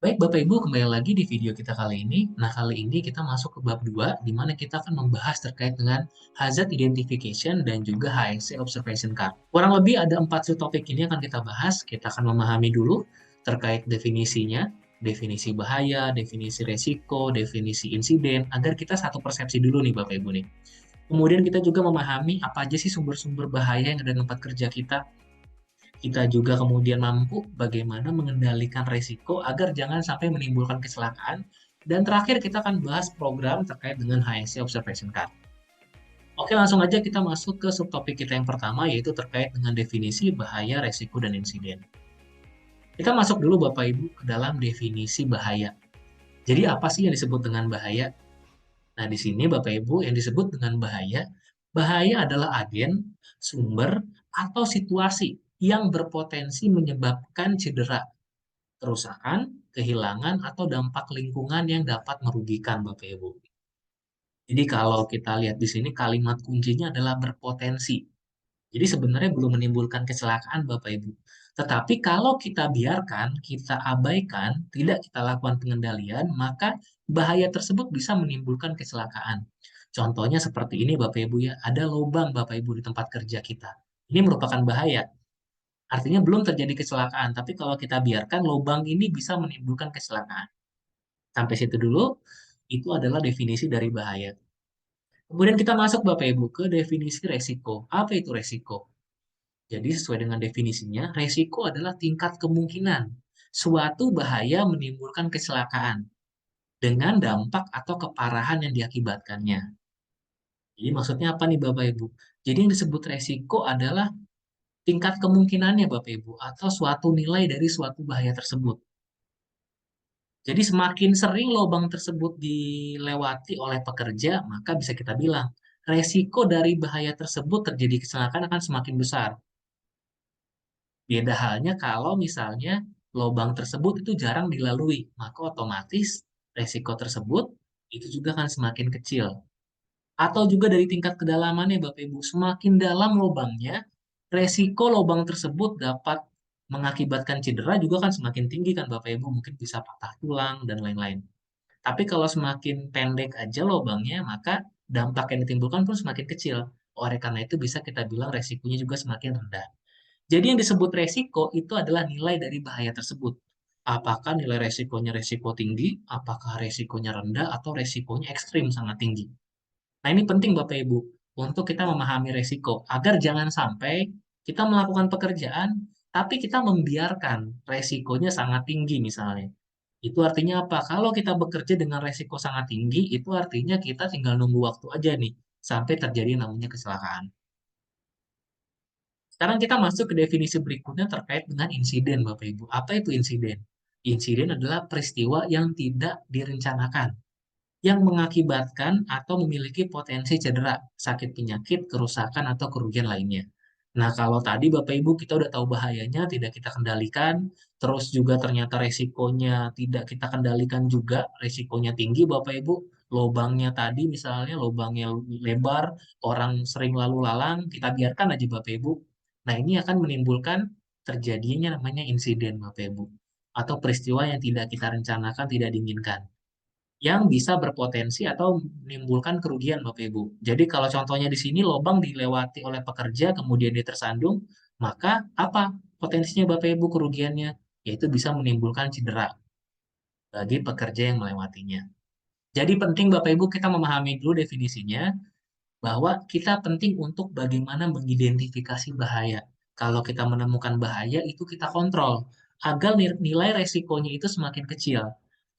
Baik Bapak Ibu, kembali lagi di video kita kali ini. Nah, kali ini kita masuk ke bab 2, di mana kita akan membahas terkait dengan Hazard Identification dan juga HSC Observation Card. Kurang lebih ada 4 subtopik ini akan kita bahas. Kita akan memahami dulu terkait definisinya, definisi bahaya, definisi resiko, definisi insiden, agar kita satu persepsi dulu nih Bapak Ibu nih. Kemudian kita juga memahami apa aja sih sumber-sumber bahaya yang ada di tempat kerja kita. Kita juga kemudian mampu bagaimana mengendalikan resiko agar jangan sampai menimbulkan kecelakaan. Dan terakhir kita akan bahas program terkait dengan HSC Observation Card. Oke, langsung aja kita masuk ke subtopik kita yang pertama, yaitu terkait dengan definisi bahaya, resiko, dan insiden. Kita masuk dulu Bapak Ibu ke dalam definisi bahaya. Jadi apa sih yang disebut dengan bahaya? Nah, di sini Bapak Ibu yang disebut dengan bahaya, bahaya adalah agen, sumber, atau situasi yang berpotensi menyebabkan cedera, kerusakan, kehilangan, atau dampak lingkungan yang dapat merugikan Bapak Ibu. Jadi kalau kita lihat di sini kalimat kuncinya adalah berpotensi. Jadi sebenarnya belum menimbulkan kecelakaan Bapak Ibu. Tetapi kalau kita biarkan, kita abaikan, tidak kita lakukan pengendalian, maka bahaya tersebut bisa menimbulkan kecelakaan. Contohnya seperti ini Bapak Ibu ya, ada lubang Bapak Ibu di tempat kerja kita. Ini merupakan bahaya. Artinya belum terjadi kecelakaan, tapi kalau kita biarkan lubang ini bisa menimbulkan kecelakaan. Sampai situ dulu, itu adalah definisi dari bahaya. Kemudian kita masuk Bapak Ibu ke definisi resiko. Apa itu resiko? Jadi sesuai dengan definisinya, resiko adalah tingkat kemungkinan suatu bahaya menimbulkan kecelakaan dengan dampak atau keparahan yang diakibatkannya. Jadi maksudnya apa nih Bapak Ibu? Jadi yang disebut resiko adalah tingkat kemungkinannya Bapak Ibu atau suatu nilai dari suatu bahaya tersebut. Jadi semakin sering lubang tersebut dilewati oleh pekerja, maka bisa kita bilang resiko dari bahaya tersebut terjadi kecelakaan akan semakin besar. Beda halnya kalau misalnya lubang tersebut itu jarang dilalui, maka otomatis resiko tersebut itu juga akan semakin kecil. Atau juga dari tingkat kedalamannya Bapak Ibu, semakin dalam lubangnya, resiko lubang tersebut dapat mengakibatkan cedera juga kan semakin tinggi kan Bapak Ibu, mungkin bisa patah tulang dan lain-lain. Tapi kalau semakin pendek aja lubangnya, maka dampak yang ditimbulkan pun semakin kecil. Oleh karena itu bisa kita bilang resikonya juga semakin rendah. Jadi yang disebut resiko itu adalah nilai dari bahaya tersebut. Apakah nilai resikonya resiko tinggi, apakah resikonya rendah, atau resikonya ekstrim sangat tinggi. Nah ini penting Bapak Ibu, untuk kita memahami resiko, agar jangan sampai kita melakukan pekerjaan, tapi kita membiarkan resikonya sangat tinggi misalnya. Itu artinya apa? Kalau kita bekerja dengan resiko sangat tinggi, itu artinya kita tinggal nunggu waktu aja nih, sampai terjadi namanya kecelakaan. Sekarang kita masuk ke definisi berikutnya terkait dengan insiden, Bapak Ibu. Apa itu insiden? Insiden adalah peristiwa yang tidak direncanakan, yang mengakibatkan atau memiliki potensi cedera, sakit penyakit, kerusakan, atau kerugian lainnya. Nah, kalau tadi Bapak Ibu kita udah tahu bahayanya, tidak kita kendalikan, terus juga ternyata resikonya tidak kita kendalikan juga, resikonya tinggi Bapak Ibu, lubangnya tadi misalnya lubangnya lebar, orang sering lalu lalang, kita biarkan aja Bapak Ibu. Nah, ini akan menimbulkan terjadinya namanya insiden Bapak Ibu, atau peristiwa yang tidak kita rencanakan, tidak diinginkan yang bisa berpotensi atau menimbulkan kerugian Bapak Ibu. Jadi kalau contohnya di sini lubang dilewati oleh pekerja kemudian dia tersandung, maka apa potensinya Bapak Ibu kerugiannya? Yaitu bisa menimbulkan cedera bagi pekerja yang melewatinya. Jadi penting Bapak Ibu kita memahami dulu definisinya bahwa kita penting untuk bagaimana mengidentifikasi bahaya. Kalau kita menemukan bahaya itu kita kontrol agar nilai resikonya itu semakin kecil.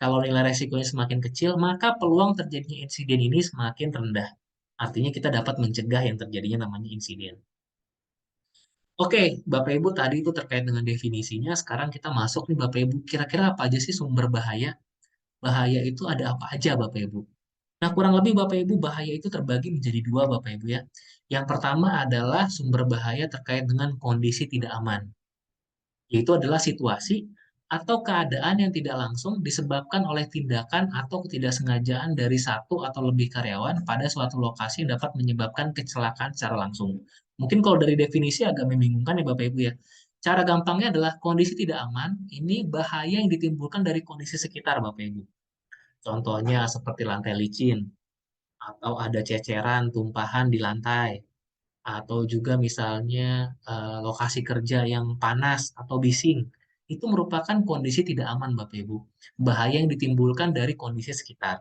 Kalau nilai resikonya semakin kecil, maka peluang terjadinya insiden ini semakin rendah. Artinya kita dapat mencegah yang terjadinya namanya insiden. Oke, Bapak Ibu tadi itu terkait dengan definisinya. Sekarang kita masuk nih Bapak Ibu. Kira-kira apa aja sih sumber bahaya? Bahaya itu ada apa aja Bapak Ibu? Nah, kurang lebih Bapak Ibu bahaya itu terbagi menjadi dua Bapak Ibu ya. Yang pertama adalah sumber bahaya terkait dengan kondisi tidak aman, yaitu adalah situasi atau keadaan yang tidak langsung disebabkan oleh tindakan atau ketidaksengajaan dari satu atau lebih karyawan pada suatu lokasi yang dapat menyebabkan kecelakaan secara langsung. Mungkin kalau dari definisi agak membingungkan ya Bapak Ibu ya. Cara gampangnya adalah kondisi tidak aman, ini bahaya yang ditimbulkan dari kondisi sekitar, Bapak Ibu. Contohnya seperti lantai licin, atau ada ceceran, tumpahan di lantai, atau juga misalnya lokasi kerja yang panas atau bising. Itu merupakan kondisi tidak aman, Bapak Ibu. Bahaya yang ditimbulkan dari kondisi sekitar.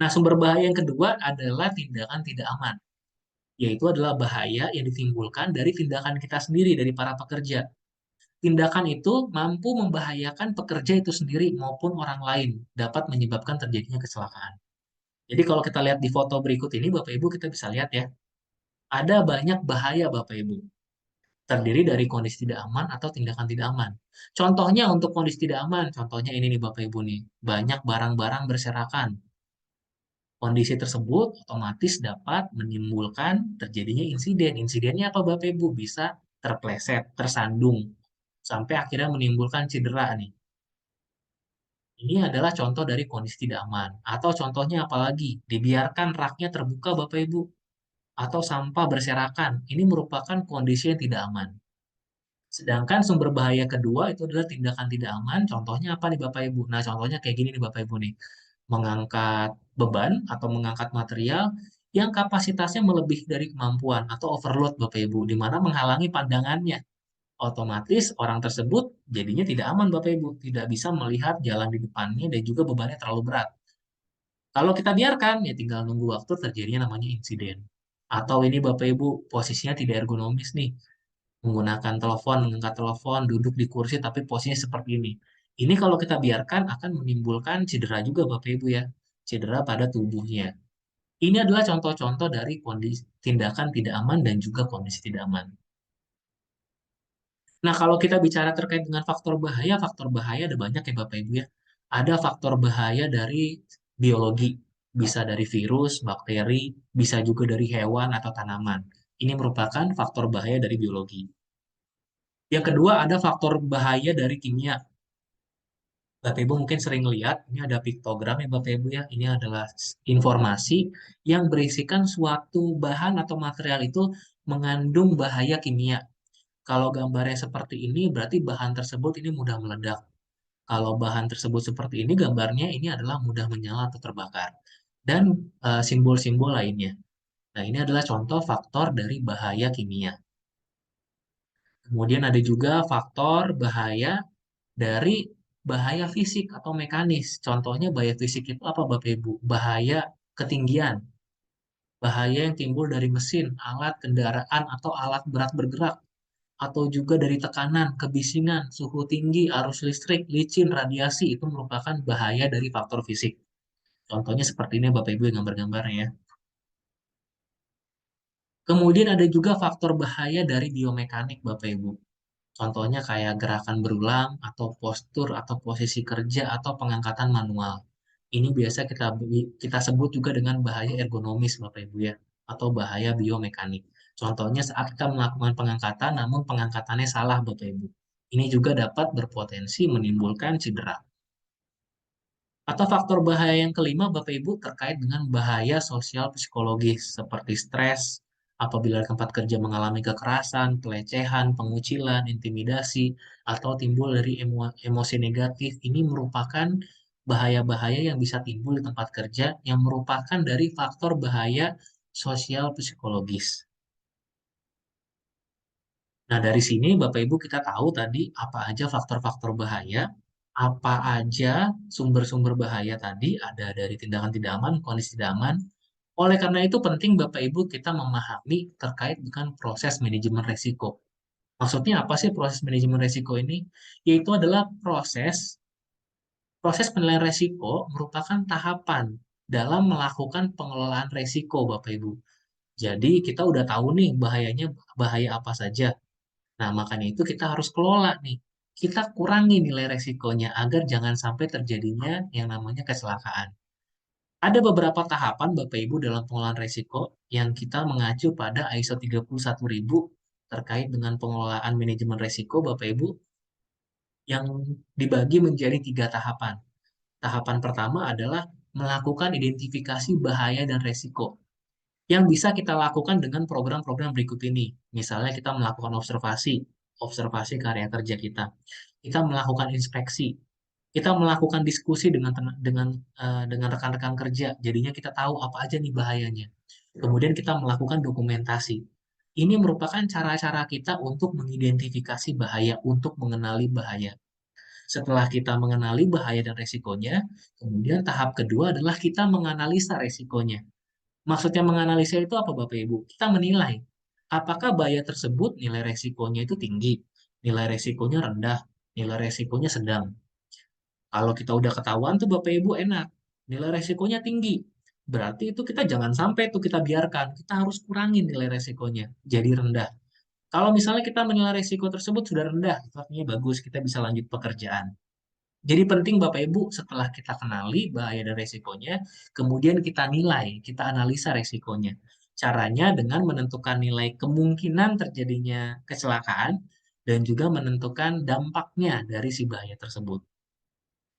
Nah, sumber bahaya yang kedua adalah tindakan tidak aman, yaitu adalah bahaya yang ditimbulkan dari tindakan kita sendiri, dari para pekerja. Tindakan itu mampu membahayakan pekerja itu sendiri maupun orang lain, dapat menyebabkan terjadinya kecelakaan. Jadi kalau kita lihat di foto berikut ini, Bapak Ibu, kita bisa lihat ya, ada banyak bahaya Bapak Ibu. Terdiri dari kondisi tidak aman atau tindakan tidak aman. Contohnya untuk kondisi tidak aman, contohnya ini nih Bapak Ibu nih, banyak barang-barang berserakan. Kondisi tersebut otomatis dapat menimbulkan terjadinya insiden. Insidennya apa Bapak Ibu? Bisa terpleset, tersandung, sampai akhirnya menimbulkan cedera nih. Ini adalah contoh dari kondisi tidak aman. Atau contohnya apalagi, dibiarkan raknya terbuka Bapak Ibu, atau sampah berserakan. Ini merupakan kondisi yang tidak aman. Sedangkan sumber bahaya kedua itu adalah tindakan tidak aman. Contohnya apa nih Bapak Ibu? Nah, contohnya kayak gini nih Bapak Ibu nih. Mengangkat beban atau mengangkat material yang kapasitasnya melebihi dari kemampuan atau overload Bapak Ibu, di mana menghalangi pandangannya. Otomatis orang tersebut jadinya tidak aman Bapak Ibu, tidak bisa melihat jalan di depannya dan juga bebannya terlalu berat. Kalau kita biarkan, ya tinggal nunggu waktu terjadinya namanya insiden. Atau ini Bapak Ibu posisinya tidak ergonomis nih, menggunakan telepon, mengangkat telepon, duduk di kursi tapi posisinya seperti ini. Ini kalau kita biarkan akan menimbulkan cedera juga Bapak Ibu ya, cedera pada tubuhnya. Ini adalah contoh-contoh dari kondisi tindakan tidak aman dan juga kondisi tidak aman. Nah, kalau kita bicara terkait dengan faktor bahaya ada banyak ya Bapak Ibu ya. Ada faktor bahaya dari biologi, bisa dari virus, bakteri, bisa juga dari hewan atau tanaman. Ini merupakan faktor bahaya dari biologi. Yang kedua ada faktor bahaya dari kimia. Bapak Ibu mungkin sering lihat, ini ada piktogram ya Bapak Ibu ya. Ini adalah informasi yang berisikan suatu bahan atau material itu mengandung bahaya kimia. Kalau gambarnya seperti ini, berarti bahan tersebut ini mudah meledak. Kalau bahan tersebut seperti ini, gambarnya ini adalah mudah menyala atau terbakar. Dan simbol-simbol lainnya. Nah, ini adalah contoh faktor dari bahaya kimia. Kemudian ada juga faktor bahaya dari bahaya fisik atau mekanis. Contohnya bahaya fisik itu apa Bapak Ibu? Bahaya ketinggian, bahaya yang timbul dari mesin, alat kendaraan, atau alat berat bergerak, atau juga dari tekanan, kebisingan, suhu tinggi, arus listrik, licin, radiasi, itu merupakan bahaya dari faktor fisik. Contohnya seperti ini Bapak Ibu yang gambar-gambarnya ya. Kemudian ada juga faktor bahaya dari biomekanik Bapak Ibu. Contohnya kayak gerakan berulang, atau postur, atau posisi kerja, atau pengangkatan manual. Ini biasa kita sebut juga dengan bahaya ergonomis, Bapak Ibu ya, atau bahaya biomekanik. Contohnya saat kita melakukan pengangkatan, namun pengangkatannya salah, Bapak Ibu. Ini juga dapat berpotensi menimbulkan cedera. Atau faktor bahaya yang kelima, Bapak Ibu, terkait dengan bahaya sosial psikologis, seperti stres, apabila tempat kerja mengalami kekerasan, pelecehan, pengucilan, intimidasi, atau timbul dari emosi negatif. Ini merupakan bahaya-bahaya yang bisa timbul di tempat kerja yang merupakan dari faktor bahaya sosial psikologis. Nah, dari sini Bapak Ibu kita tahu tadi apa aja faktor-faktor bahaya, apa aja sumber-sumber bahaya tadi, ada dari tindakan tidak aman, kondisi tidak aman. Oleh karena itu penting Bapak Ibu kita memahami terkait dengan proses manajemen resiko. Maksudnya apa sih proses manajemen resiko ini? Yaitu adalah proses penilaian resiko merupakan tahapan dalam melakukan pengelolaan resiko Bapak Ibu. Jadi kita udah tahu nih bahayanya bahaya apa saja. Nah, makanya itu kita harus kelola nih. Kita kurangi nilai resikonya agar jangan sampai terjadinya yang namanya kecelakaan. Ada beberapa tahapan Bapak Ibu dalam pengelolaan resiko yang kita mengacu pada ISO 31000 terkait dengan pengelolaan manajemen resiko Bapak Ibu yang dibagi menjadi 3 tahapan. Tahapan pertama adalah melakukan identifikasi bahaya dan resiko yang bisa kita lakukan dengan program-program berikut ini. Misalnya kita melakukan observasi, observasi karya kerja kita. Kita melakukan inspeksi, kita melakukan diskusi dengan rekan-rekan kerja. Jadinya kita tahu apa aja nih bahayanya. Kemudian kita melakukan dokumentasi. Ini merupakan cara-cara kita untuk mengidentifikasi bahaya, untuk mengenali bahaya. Setelah kita mengenali bahaya dan resikonya, kemudian tahap kedua adalah kita menganalisa resikonya. Maksudnya menganalisa itu apa Bapak Ibu? Kita menilai apakah bahaya tersebut nilai resikonya itu tinggi, nilai resikonya rendah, nilai resikonya sedang. Kalau kita udah ketahuan tuh Bapak Ibu enak, nilai resikonya tinggi. Berarti itu kita jangan sampai tuh kita biarkan, kita harus kurangin nilai resikonya jadi rendah. Kalau misalnya kita menilai resiko tersebut sudah rendah, itu artinya bagus, kita bisa lanjut pekerjaan. Jadi penting Bapak Ibu setelah kita kenali bahaya dan resikonya, kemudian kita nilai, kita analisa resikonya. Caranya dengan menentukan nilai kemungkinan terjadinya kecelakaan dan juga menentukan dampaknya dari si bahaya tersebut.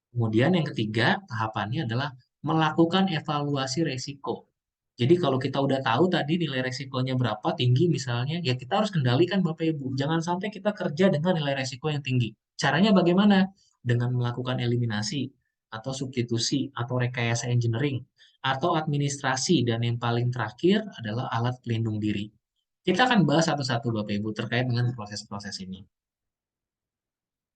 Kemudian yang ketiga, tahapannya adalah melakukan evaluasi resiko. Jadi kalau kita udah tahu tadi nilai resikonya berapa tinggi misalnya, ya kita harus kendalikan Bapak Ibu. Jangan sampai kita kerja dengan nilai resiko yang tinggi. Caranya bagaimana? Dengan melakukan eliminasi atau substitusi atau rekayasa engineering atau administrasi dan yang paling terakhir adalah alat pelindung diri. Kita akan bahas satu-satu Bapak Ibu terkait dengan proses-proses ini.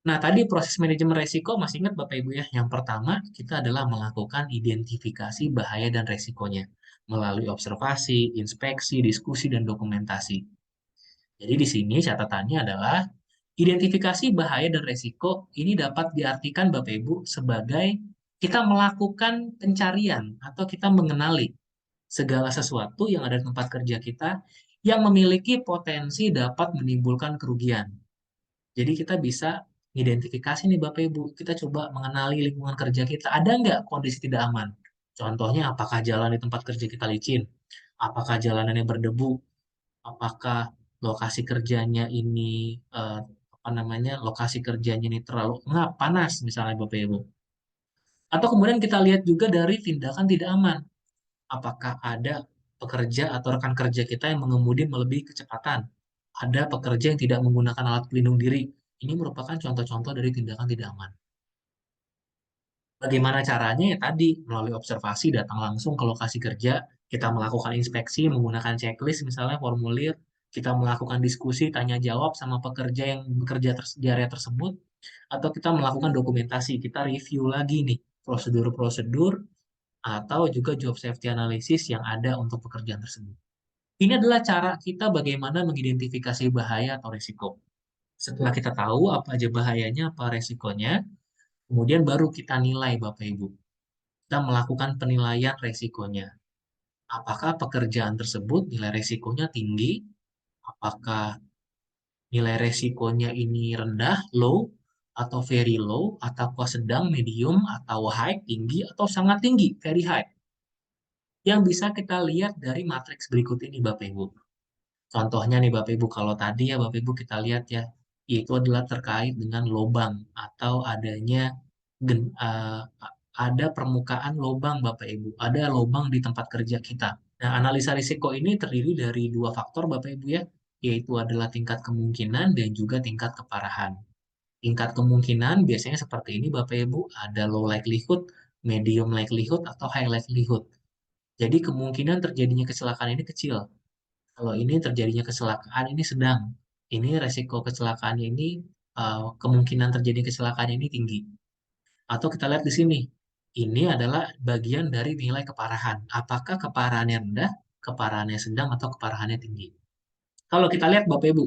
Nah, tadi proses manajemen resiko masih ingat Bapak Ibu ya. Yang pertama, kita adalah melakukan identifikasi bahaya dan resikonya melalui observasi, inspeksi, diskusi, dan dokumentasi. Jadi di sini catatannya adalah identifikasi bahaya dan resiko ini dapat diartikan Bapak Ibu sebagai kita melakukan pencarian atau kita mengenali segala sesuatu yang ada di tempat kerja kita yang memiliki potensi dapat menimbulkan kerugian. Jadi kita bisa identifikasi nih Bapak Ibu, kita coba mengenali lingkungan kerja kita, ada nggak kondisi tidak aman? Contohnya, apakah jalan di tempat kerja kita licin? Apakah jalanannya berdebu? Apakah lokasi kerjanya ini, apa namanya, lokasi kerjanya ini terlalu ngap, panas misalnya Bapak Ibu. Atau kemudian kita lihat juga dari tindakan tidak aman. Apakah ada pekerja atau rekan kerja kita yang mengemudi melebihi kecepatan? Ada pekerja yang tidak menggunakan alat pelindung diri. Ini merupakan contoh-contoh dari tindakan tidak aman. Bagaimana caranya? Ya tadi, melalui observasi, datang langsung ke lokasi kerja, kita melakukan inspeksi menggunakan checklist, misalnya formulir, kita melakukan diskusi, tanya jawab sama pekerja yang bekerja di area tersebut, atau kita melakukan dokumentasi, kita review lagi nih prosedur-prosedur atau juga job safety analysis yang ada untuk pekerjaan tersebut. Ini adalah cara kita bagaimana mengidentifikasi bahaya atau risiko. Setelah kita tahu apa aja bahayanya, apa resikonya, kemudian baru kita nilai Bapak Ibu. Kita melakukan penilaian resikonya. Apakah pekerjaan tersebut nilai resikonya tinggi? Apakah nilai resikonya ini rendah, low, atau very low, atau sedang, medium, atau high, tinggi, atau sangat tinggi, very high. Yang bisa kita lihat dari matriks berikut ini Bapak Ibu. Contohnya nih Bapak Ibu, kalau tadi ya Bapak Ibu kita lihat ya, itu adalah terkait dengan lubang atau adanya ada permukaan lubang Bapak Ibu, ada lubang di tempat kerja kita. Nah, analisa risiko ini terdiri dari dua faktor Bapak Ibu ya, yaitu adalah tingkat kemungkinan dan juga tingkat keparahan. Tingkat kemungkinan biasanya seperti ini Bapak Ibu, ada low likelihood, medium likelihood, atau high likelihood. Jadi kemungkinan terjadinya kecelakaan ini kecil. Kalau ini terjadinya kecelakaan ini sedang. Ini resiko kecelakaannya ini kemungkinan terjadi kecelakaan ini tinggi. Atau kita lihat di sini. Ini adalah bagian dari nilai keparahan. Apakah keparahannya rendah, keparahannya sedang, atau keparahannya tinggi. Kalau kita lihat Bapak Ibu,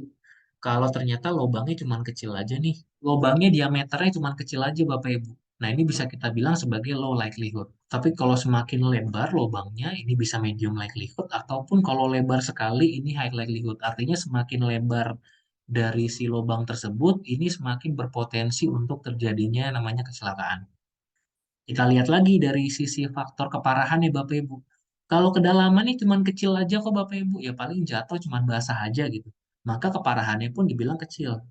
kalau ternyata lubangnya cuma kecil aja nih, lubangnya diameternya cuma kecil aja Bapak Ibu. Nah ini bisa kita bilang sebagai low likelihood. Tapi kalau semakin lebar lubangnya, ini bisa medium likelihood, ataupun kalau lebar sekali, ini high likelihood. Artinya semakin lebar dari si lubang tersebut, ini semakin berpotensi untuk terjadinya namanya kecelakaan. Kita lihat lagi dari sisi faktor keparahan nih Bapak Ibu. Kalau kedalamannya cuma kecil aja kok Bapak Ibu, ya paling jatuh cuma basah aja gitu. Maka keparahannya pun dibilang kecil.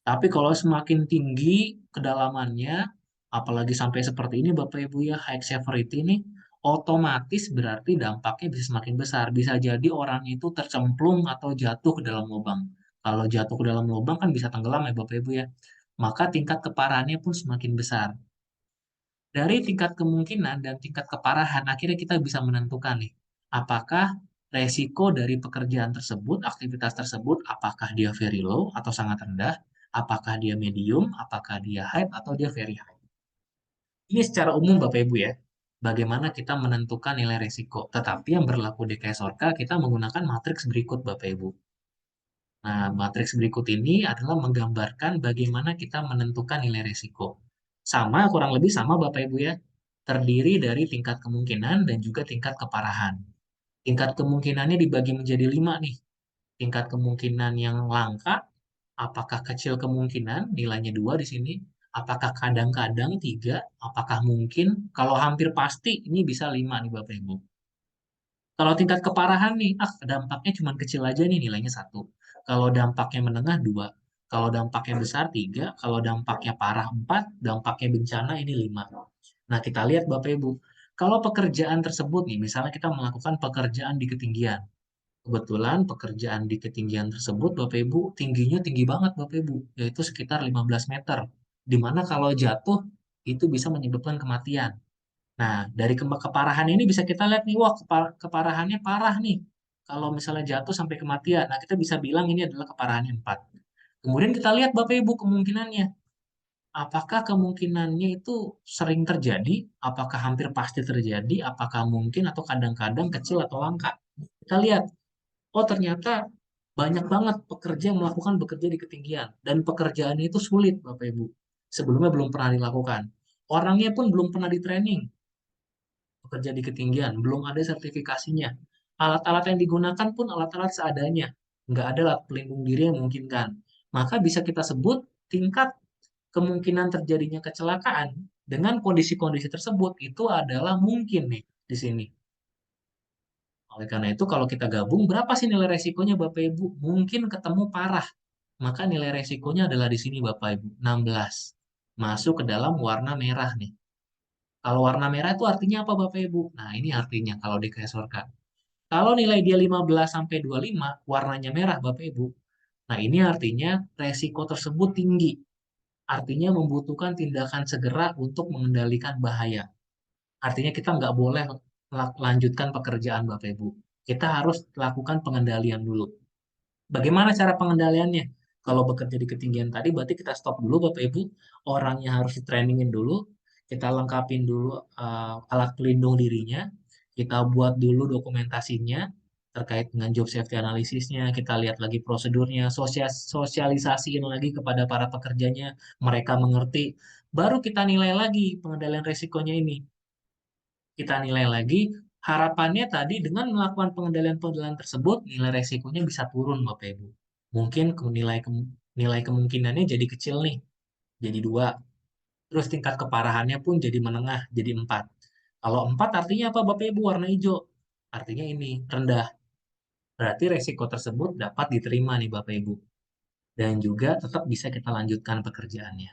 Tapi kalau semakin tinggi kedalamannya, apalagi sampai seperti ini Bapak Ibu ya, high severity ini, otomatis berarti dampaknya bisa semakin besar. Bisa jadi orang itu tercemplung atau jatuh ke dalam lubang. Kalau jatuh ke dalam lubang kan bisa tenggelam ya Bapak Ibu ya. Maka tingkat keparahannya pun semakin besar. Dari tingkat kemungkinan dan tingkat keparahan, akhirnya kita bisa menentukan nih, apakah resiko dari pekerjaan tersebut, aktivitas tersebut, apakah dia very low atau sangat rendah, apakah dia medium, apakah dia high, atau dia very high. Ini secara umum Bapak Ibu ya, bagaimana kita menentukan nilai resiko. Tetapi yang berlaku di Kesorka, kita menggunakan matriks berikut Bapak Ibu. Nah, matriks berikut ini adalah menggambarkan bagaimana kita menentukan nilai risiko. Sama, kurang lebih sama Bapak Ibu ya. Terdiri dari tingkat kemungkinan dan juga tingkat keparahan. Tingkat kemungkinannya dibagi menjadi 5 nih. Tingkat kemungkinan yang langka, apakah kecil kemungkinan, nilainya 2 di sini. Apakah kadang-kadang 3, apakah mungkin, kalau hampir pasti ini bisa 5 nih Bapak Ibu. Kalau tingkat keparahan nih, dampaknya cuma kecil aja nih nilainya 1. Kalau dampaknya menengah 2. Kalau dampaknya besar 3. Kalau dampaknya parah 4. Dampaknya bencana ini 5. Nah, kita lihat Bapak Ibu. Kalau pekerjaan tersebut nih, misalnya kita melakukan pekerjaan di ketinggian. Kebetulan pekerjaan di ketinggian tersebut Bapak Ibu tingginya tinggi banget Bapak Ibu, yaitu sekitar 15 meter. Di mana kalau jatuh itu bisa menyebabkan kematian. Nah, dari keparahan ini bisa kita lihat nih, wah keparahannya parah nih. Kalau misalnya jatuh sampai kematian, nah kita bisa bilang ini adalah keparahannya 4. Kemudian kita lihat Bapak Ibu kemungkinannya. Apakah kemungkinannya itu sering terjadi? Apakah hampir pasti terjadi? Apakah mungkin atau kadang-kadang kecil atau langka? Kita lihat, oh ternyata banyak banget pekerja yang melakukan bekerja di ketinggian. Dan pekerjaan itu sulit Bapak Ibu. Sebelumnya belum pernah dilakukan. Orangnya pun belum pernah di training bekerja di ketinggian, belum ada sertifikasinya. Alat-alat yang digunakan pun alat-alat seadanya, nggak ada alat pelindung diri yang memungkinkan. Maka bisa kita sebut tingkat kemungkinan terjadinya kecelakaan dengan kondisi-kondisi tersebut itu adalah mungkin nih di sini. Oleh karena itu, kalau kita gabung, berapa sih nilai resikonya Bapak Ibu? Mungkin ketemu parah. Maka nilai resikonya adalah di sini Bapak Ibu, 16. Masuk ke dalam warna merah nih. Kalau warna merah itu artinya apa Bapak Ibu? Nah, ini artinya kalau di Kesorka. Kalau nilai dia 15 sampai 25, warnanya merah Bapak Ibu. Nah, ini artinya resiko tersebut tinggi. Artinya membutuhkan tindakan segera untuk mengendalikan bahaya. Artinya kita nggak boleh lanjutkan pekerjaan Bapak Ibu. Kita harus lakukan pengendalian dulu. Bagaimana cara pengendaliannya? Kalau bekerja di ketinggian tadi, berarti kita stop dulu Bapak Ibu. Orangnya harus di-trainingin dulu. Kita lengkapin dulu alat pelindung dirinya. Kita buat dulu dokumentasinya terkait dengan job safety analisisnya. Kita lihat lagi prosedurnya, sosialisasiin lagi kepada para pekerjanya. Mereka mengerti. Baru kita nilai lagi pengendalian resikonya ini. Kita nilai lagi, harapannya tadi dengan melakukan pengendalian-pengendalian tersebut, nilai resikonya bisa turun, Bapak Ibu. Mungkin nilai kemungkinannya jadi kecil nih, jadi 2. Terus tingkat keparahannya pun jadi menengah, jadi 4. Kalau 4 artinya apa, Bapak Ibu? Warna hijau. Artinya ini, rendah. Berarti resiko tersebut dapat diterima nih, Bapak Ibu. Dan juga tetap bisa kita lanjutkan pekerjaannya.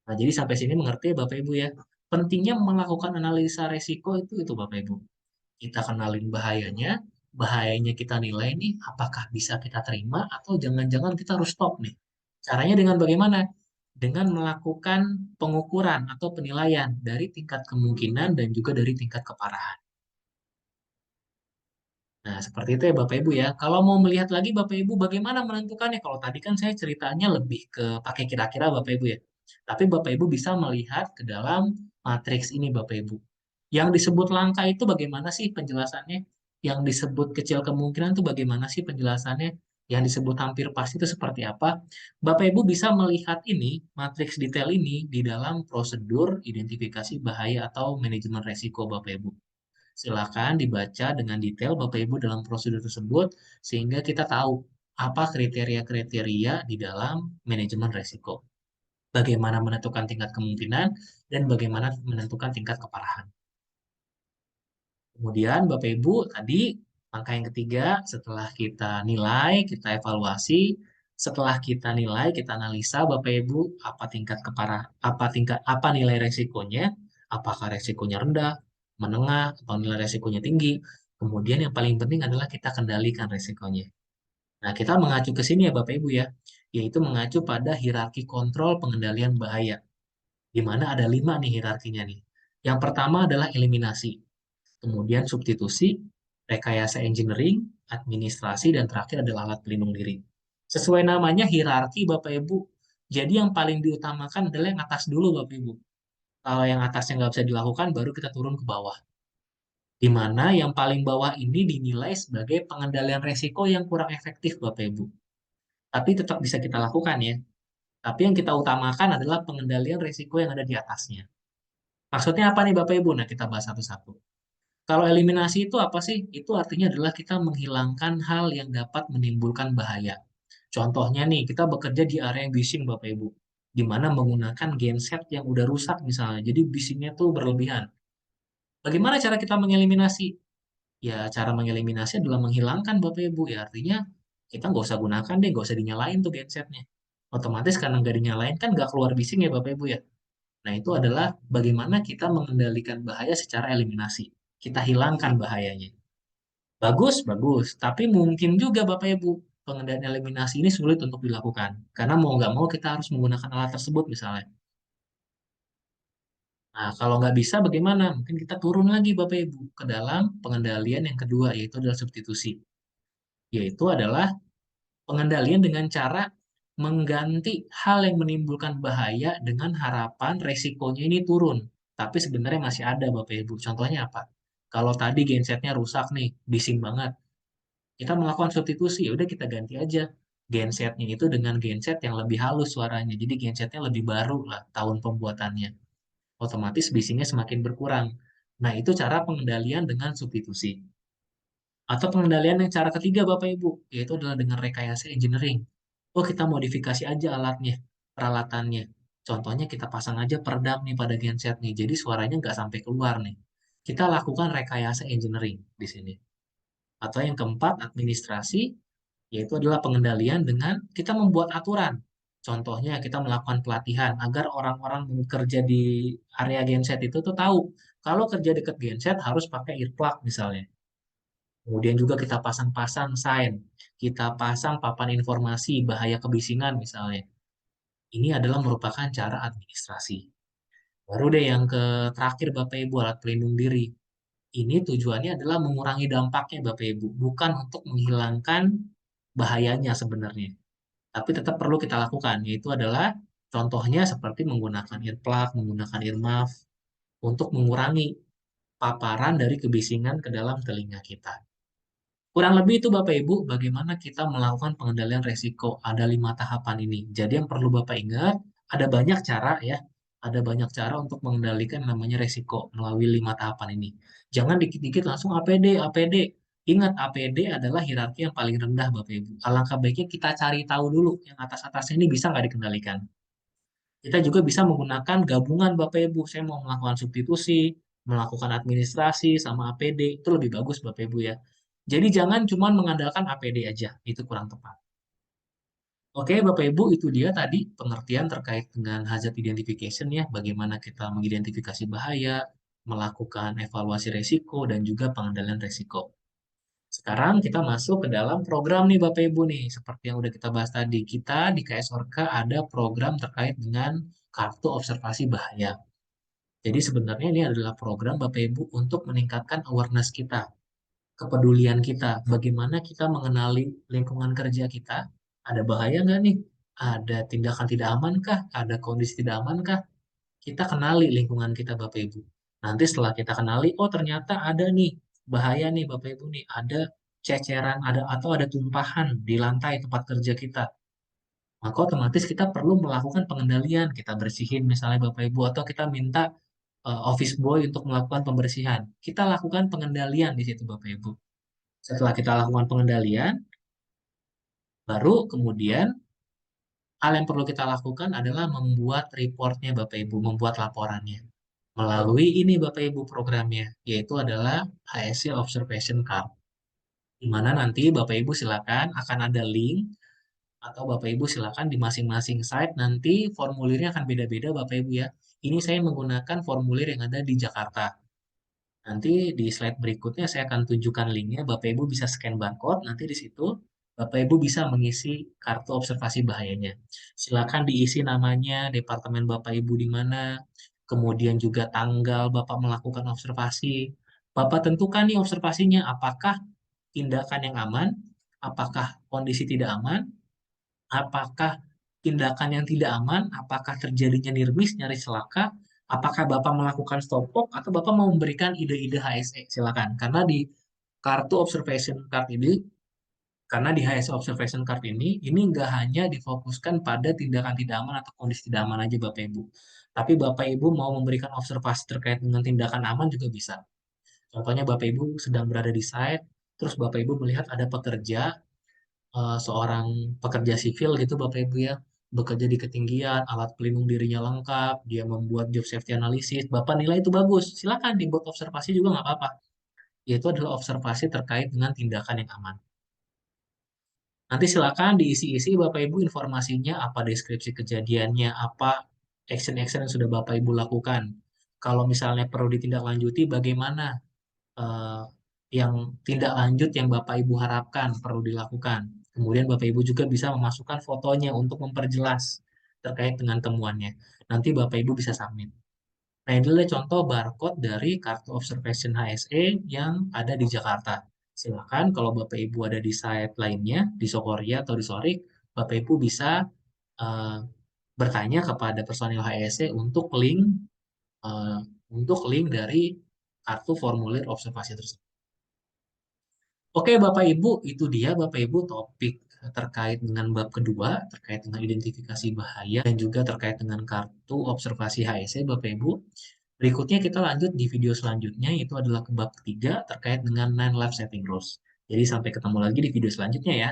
Nah, jadi sampai sini mengerti Bapak Ibu ya. Pentingnya melakukan analisa resiko itu Bapak Ibu. Kita kenalin bahayanya, bahayanya kita nilai nih, apakah bisa kita terima atau jangan-jangan kita harus stop nih. Caranya dengan bagaimana? Dengan melakukan pengukuran atau penilaian dari tingkat kemungkinan dan juga dari tingkat keparahan. Nah, seperti itu ya Bapak Ibu ya. Kalau mau melihat lagi Bapak Ibu bagaimana menentukannya? Kalau tadi kan saya ceritanya lebih ke pakai kira-kira Bapak Ibu ya. Tapi Bapak Ibu bisa melihat ke dalam matriks ini Bapak Ibu. Yang disebut langka itu bagaimana sih penjelasannya? Yang disebut kecil kemungkinan itu bagaimana sih penjelasannya? Yang disebut hampir pasti itu seperti apa? Bapak Ibu bisa melihat ini, matriks detail ini di dalam prosedur identifikasi bahaya atau manajemen resiko Bapak Ibu. Silakan dibaca dengan detail Bapak Ibu dalam prosedur tersebut sehingga kita tahu apa kriteria-kriteria di dalam manajemen resiko. Bagaimana menentukan tingkat kemungkinan dan bagaimana menentukan tingkat keparahan. Kemudian Bapak Ibu tadi langkah yang ketiga setelah kita nilai, kita evaluasi, setelah kita nilai, kita analisa Bapak Ibu apa nilai resikonya, apakah resikonya rendah, menengah, atau nilai resikonya tinggi. Kemudian yang paling penting adalah kita kendalikan resikonya. Nah, kita mengacu ke sini ya Bapak Ibu ya, yaitu mengacu pada hierarki kontrol pengendalian bahaya, di mana ada 5 nih hierarkinya nih. Yang pertama adalah eliminasi, kemudian substitusi, rekayasa engineering, administrasi, dan terakhir adalah alat pelindung diri. Sesuai namanya hierarki Bapak Ibu, jadi yang paling diutamakan adalah yang atas dulu Bapak Ibu. Kalau yang atasnya nggak bisa dilakukan, baru kita turun ke bawah. Di mana yang paling bawah ini dinilai sebagai pengendalian resiko yang kurang efektif Bapak Ibu. Tapi tetap bisa kita lakukan ya. Tapi yang kita utamakan adalah pengendalian resiko yang ada di atasnya. Maksudnya apa nih Bapak Ibu? Nah, kita bahas satu-satu. Kalau eliminasi itu apa sih? Itu artinya adalah kita menghilangkan hal yang dapat menimbulkan bahaya. Contohnya nih, kita bekerja di area yang bising Bapak Ibu, di mana menggunakan genset yang udah rusak misalnya, jadi bisingnya tuh berlebihan. Bagaimana cara kita mengeliminasi? Ya, cara mengeliminasi adalah menghilangkan Bapak Ibu. Ya, artinya kita nggak usah gunakan deh, nggak usah dinyalain tuh gensetnya. Otomatis karena nggak dinyalain kan nggak keluar bising ya Bapak Ibu ya. Nah, itu adalah bagaimana kita mengendalikan bahaya secara eliminasi. Kita hilangkan bahayanya. Bagus, bagus. Tapi mungkin juga Bapak Ibu, pengendalian eliminasi ini sulit untuk dilakukan. Karena mau nggak mau kita harus menggunakan alat tersebut misalnya. Nah, kalau nggak bisa bagaimana? Mungkin kita turun lagi Bapak Ibu ke dalam pengendalian yang kedua, yaitu adalah substitusi. Yaitu adalah pengendalian dengan cara mengganti hal yang menimbulkan bahaya dengan harapan resikonya ini turun. Tapi sebenarnya masih ada Bapak Ibu. Contohnya apa? Kalau tadi gensetnya rusak nih, bising banget. Kita melakukan substitusi, ya udah kita ganti aja gensetnya itu dengan genset yang lebih halus suaranya. Jadi gensetnya lebih baru lah tahun pembuatannya. Otomatis bisingnya semakin berkurang. Nah, itu cara pengendalian dengan substitusi. Atau pengendalian yang cara ketiga Bapak Ibu, yaitu adalah dengan rekayasa engineering. Oh, kita modifikasi aja alatnya, peralatannya. Contohnya kita pasang aja peredam nih pada genset nih, jadi suaranya nggak sampai keluar nih. Kita lakukan rekayasa engineering di sini. Atau yang keempat, administrasi, yaitu adalah pengendalian dengan kita membuat aturan. Contohnya kita melakukan pelatihan agar orang-orang yang bekerja di area genset itu tuh tahu kalau kerja dekat genset harus pakai earplug misalnya. Kemudian juga kita pasang-pasang sign, kita pasang papan informasi bahaya kebisingan misalnya. Ini adalah merupakan cara administrasi. Baru deh yang ke terakhir Bapak Ibu, alat pelindung diri. Ini tujuannya adalah mengurangi dampaknya Bapak Ibu, bukan untuk menghilangkan bahayanya sebenarnya. Tapi tetap perlu kita lakukan, yaitu adalah contohnya seperti menggunakan earplug, menggunakan earmuff untuk mengurangi paparan dari kebisingan ke dalam telinga kita. Kurang lebih itu Bapak Ibu, bagaimana kita melakukan pengendalian resiko. Ada 5 tahapan ini. Jadi yang perlu Bapak ingat, ada banyak cara ya. Ada banyak cara untuk mengendalikan namanya resiko melalui 5 tahapan ini. Jangan dikit-dikit langsung APD, APD. Ingat, APD adalah hierarki yang paling rendah Bapak Ibu. Alangkah baiknya kita cari tahu dulu yang atas-atasnya ini bisa nggak dikendalikan. Kita juga bisa menggunakan gabungan Bapak Ibu. Saya mau melakukan substitusi, melakukan administrasi, sama APD. Itu lebih bagus Bapak Ibu ya. Jadi jangan cuma mengandalkan APD aja. Itu kurang tepat. Oke Bapak Ibu, itu dia tadi pengertian terkait dengan hazard identification ya. Bagaimana kita mengidentifikasi bahaya, melakukan evaluasi resiko, dan juga pengendalian resiko. Sekarang kita masuk ke dalam program nih Bapak Ibu nih. Seperti yang udah kita bahas tadi, kita di KS Orka ada program terkait dengan kartu observasi bahaya. Jadi sebenarnya ini adalah program Bapak Ibu untuk meningkatkan awareness kita, kepedulian kita, bagaimana kita mengenali lingkungan kerja kita, ada bahaya nggak nih? Ada tindakan tidak amankah? Ada kondisi tidak amankah? Kita kenali lingkungan kita Bapak Ibu. Nanti setelah kita kenali, oh ternyata ada nih bahaya nih Bapak Ibu nih, ada ceceran, ada atau ada tumpahan di lantai tempat kerja kita. Maka otomatis kita perlu melakukan pengendalian, kita bersihin misalnya Bapak Ibu, atau kita minta office boy untuk melakukan pembersihan. Kita lakukan pengendalian di situ Bapak Ibu. Setelah kita lakukan pengendalian, baru kemudian hal yang perlu kita lakukan adalah membuat reportnya Bapak Ibu, membuat laporannya. Melalui ini Bapak Ibu programnya, yaitu adalah HSC Observation Card. Di mana nanti Bapak Ibu silakan akan ada link atau Bapak Ibu silakan di masing-masing site nanti formulirnya akan beda-beda Bapak Ibu ya. Ini saya menggunakan formulir yang ada di Jakarta. Nanti di slide berikutnya saya akan tunjukkan linknya. Bapak Ibu bisa scan barcode nanti di situ. Bapak Ibu bisa mengisi kartu observasi bahayanya. Silakan diisi namanya, departemen Bapak Ibu di mana, kemudian juga tanggal Bapak melakukan observasi. Bapak tentukan nih observasinya, apakah tindakan yang aman, apakah kondisi tidak aman, apakah tindakan yang tidak aman, apakah terjadinya nirmis, nyaris celaka, apakah Bapak melakukan stop work, atau Bapak mau memberikan ide-ide HSE, silakan. Kartu observation card ini, karena di HSE observation card ini nggak hanya difokuskan pada tindakan tidak aman atau kondisi tidak aman aja Bapak Ibu. Tapi Bapak Ibu mau memberikan observasi terkait dengan tindakan aman juga bisa. Contohnya Bapak Ibu sedang berada di site, terus Bapak Ibu melihat ada pekerja, seorang pekerja sipil gitu Bapak Ibu ya, bekerja di ketinggian, alat pelindung dirinya lengkap, dia membuat job safety analysis, Bapak nilai itu bagus, silakan dibuat observasi juga nggak apa-apa. Yaitu adalah observasi terkait dengan tindakan yang aman. Nanti silakan diisi-isi Bapak Ibu informasinya, apa deskripsi kejadiannya, apa action-action yang sudah Bapak Ibu lakukan. Kalau misalnya perlu ditindaklanjuti, bagaimana eh, yang tindak lanjut yang Bapak Ibu harapkan perlu dilakukan. Kemudian Bapak Ibu juga bisa memasukkan fotonya untuk memperjelas terkait dengan temuannya. Nanti Bapak Ibu bisa submit. Nah, ini adalah contoh barcode dari kartu observation HSE yang ada di Jakarta. Silakan kalau Bapak Ibu ada di site lainnya, di Sokoria atau di Sorik, Bapak Ibu bisa eh, bertanya kepada personil HSE eh, untuk link dari kartu formulir observasi tersebut. Oke, Bapak Ibu, itu dia Bapak Ibu topik terkait dengan bab kedua, terkait dengan identifikasi bahaya dan juga terkait dengan kartu observasi HSE, Bapak Ibu. Berikutnya kita lanjut di video selanjutnya, itu adalah ke bab ketiga terkait dengan 9 Life Saving Rules. Jadi sampai ketemu lagi di video selanjutnya ya.